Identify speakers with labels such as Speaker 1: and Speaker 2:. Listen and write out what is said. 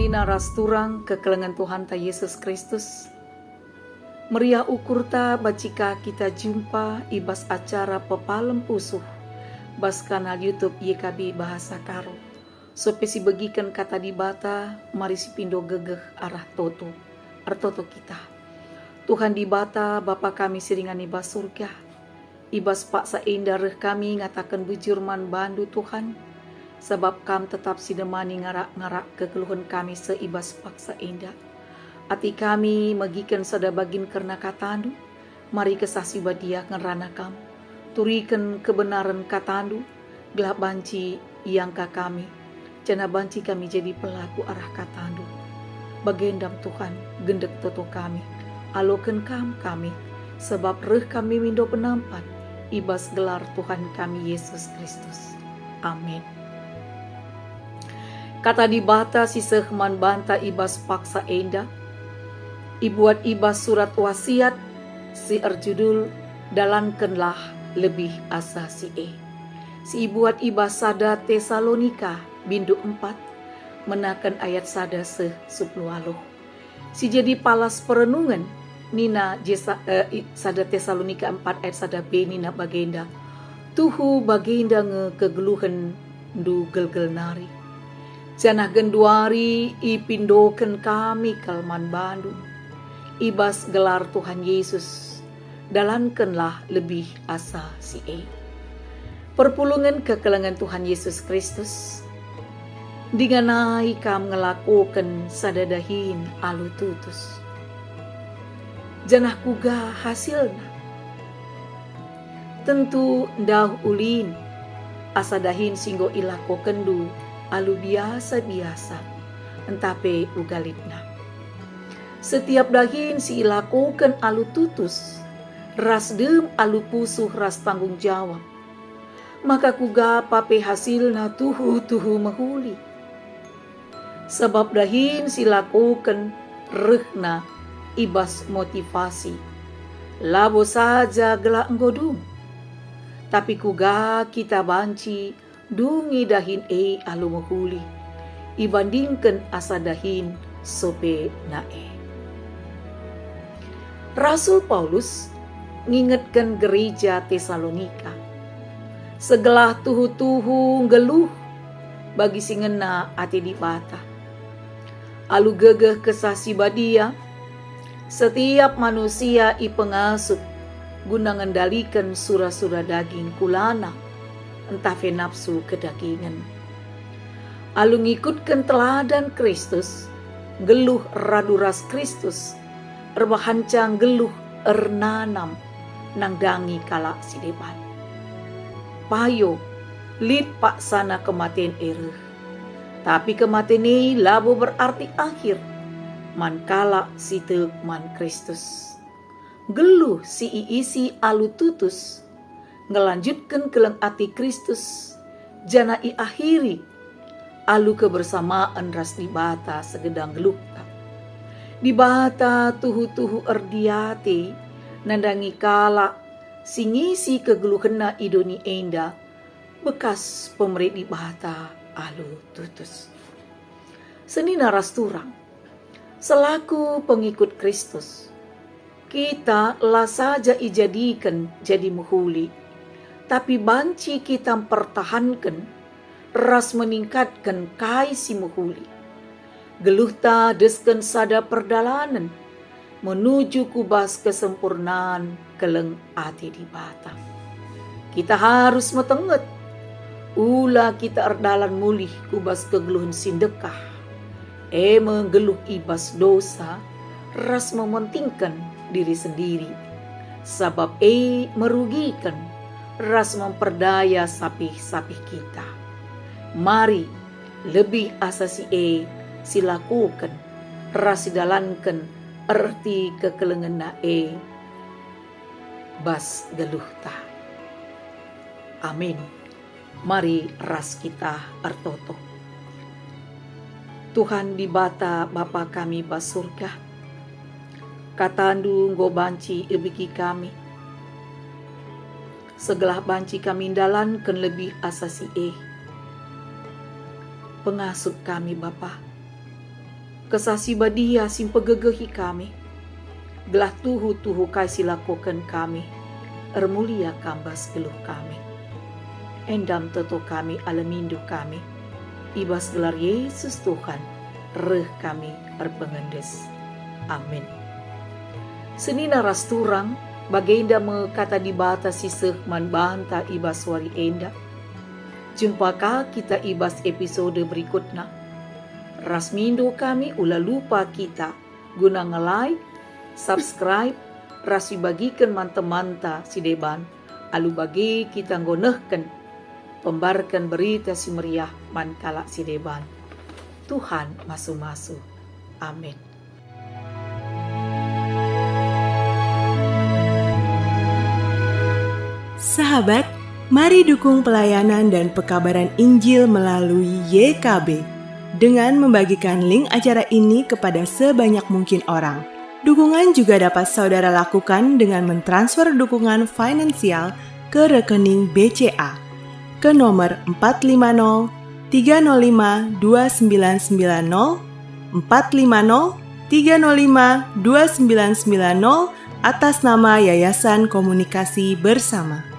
Speaker 1: Senina rasturang kekelengan Tuhan ta Yesus Kristus. Meriah ukur ta bacika kita jumpa ibas acara pepalem pusuh. Bas kanal YouTube YKB Bahasa Karo. Sope si begikan kata di bata, mari si pindo gegeh arah toto. Artoto kita. Tuhan di bata Bapa kami siringan ibas surga. Ibas paksa indah reh kami ngatakan bujurman bandu Tuhan. Sebab kam tetap sidemani ngarak-ngarak kekeluhan kami seibas paksa indah. Ati kami magikan sada bagin karena katandu. Mari kesasi badia ngerana kam. Turikan kebenaran katandu. Gelap banci yang kami. Jana banci kami jadi pelaku arah katandu. Bagendam Tuhan gendek toto kami. Aloken kam kami. Sebab reh kami mindo penampat. Ibas gelar Tuhan kami Yesus Kristus. Amin. Kata di bata si sehman banta ibas paksa enda. Ibuat ibas surat wasiat si erjudul dalankenlah lebih asa si e. Si ibuat ibas sada Tesalonika bindu 4 menakan ayat sada seh 10. Si jadi palas perenungan nina sada Tesalonika 4 ayat sada B nina bagenda. Tuhu bagenda nge kegeluhan du gelgel nari. Janah genduari ipindoken kami kalman bandu. Ibas gelar Tuhan Yesus. Dalankenlah lebih asa si e. Perpulungan kekelengan Tuhan Yesus Kristus. Dinganai kam ngelakukan sadadahin alu tutus. Janah kuga hasilna. Tentu dah ulin. Asadahin singgo ilako kendu. Alu biasa-biasa, entape ugalitna. Setiap dahin si ilakukan alu tutus, ras dem alu pusuh ras tanggung jawab. Maka kuga pape hasilna tuhu mahuli. Sebab dahin si lakukan rehna ibas motivasi. Labo saja gelak nggodum. Tapi kuga kita banci dungi dahin alu mahuli ibandingkan asa dahin sope nae. Rasul Paulus ngingetkan gereja Tesalonika segelah tuhu ngeluh bagi singena ati di bata alu gegeh kesasi badia setiap manusia ipengasup guna ngendalikan sura-sura daging kulana entah nafsu kedagingan. Alu ngikutkan teladan Kristus, geluh raduras Kristus, erbahancang geluh ernanam nang dangi kala si depan. Payo, lid paksana kematian ereh. Tapi kematian ini labo berarti akhir, man kala si teuk man Kristus. Geluh si iisi alu tutus, ngelanjutkan keleng ati Kristus jana i akhiri alu kebersamaan ras di bata segedang gelukta di bata tuhu erdiate nandangi kala singisi kegeluhena idoni enda bekas pemerit di bata alu tutus. Senina rasturang selaku pengikut Kristus kita lah saja ijadikan jadi muhuli. Tapi banci kita pertahankan, ras meningkatkan kai si muhuli. Geluh ta desken sada perdalanan, menuju kubas kesempurnaan keleng ati di bata. Kita harus metenget, ula kita erdalan mulih kubas kegeluhan sindekah. Menggeluh ibas dosa, ras mementingkan diri sendiri. Sabab merugikan, ras memperdaya sapih-sapih kita. Mari lebih asasi silakukan ras sidalankan erti kekelengan na bas geluhta. Amin. Mari ras kita artoto. Tuhan di bata Bapa kami bas surga. Katandu nggo banci ebiki kami. Segelah banci kami dalankan lebih asasi pengasuh kami Bapa. Kesasi badia sim pegegehi kami. Gelah tuhu kai silakokan kami. Ermulia kambas geluh kami. Endam toto kami alamindu kami. Ibas gelar Yesus Tuhan. Reh kami erpengendes. Amin. Senina rasturang bagenda mekata dibatasi man banta ibas wari enda. Jumpakah kita ibas episode berikutnya. Rasmindo kami ulah lupa kita guna nge-like, subscribe, rasi bagikan manta-manta si deban. Alu bagi kita ngonehkan pembarkan berita si meriah mankala si deban. Tuhan masu-masu. Amin.
Speaker 2: Sahabat, mari dukung pelayanan dan pekabaran Injil melalui YKB dengan membagikan link acara ini kepada sebanyak mungkin orang. Dukungan juga dapat saudara lakukan dengan mentransfer dukungan finansial ke rekening BCA ke nomor 450 305 2990 450 305 2990 atas nama Yayasan Komunikasi Bersama.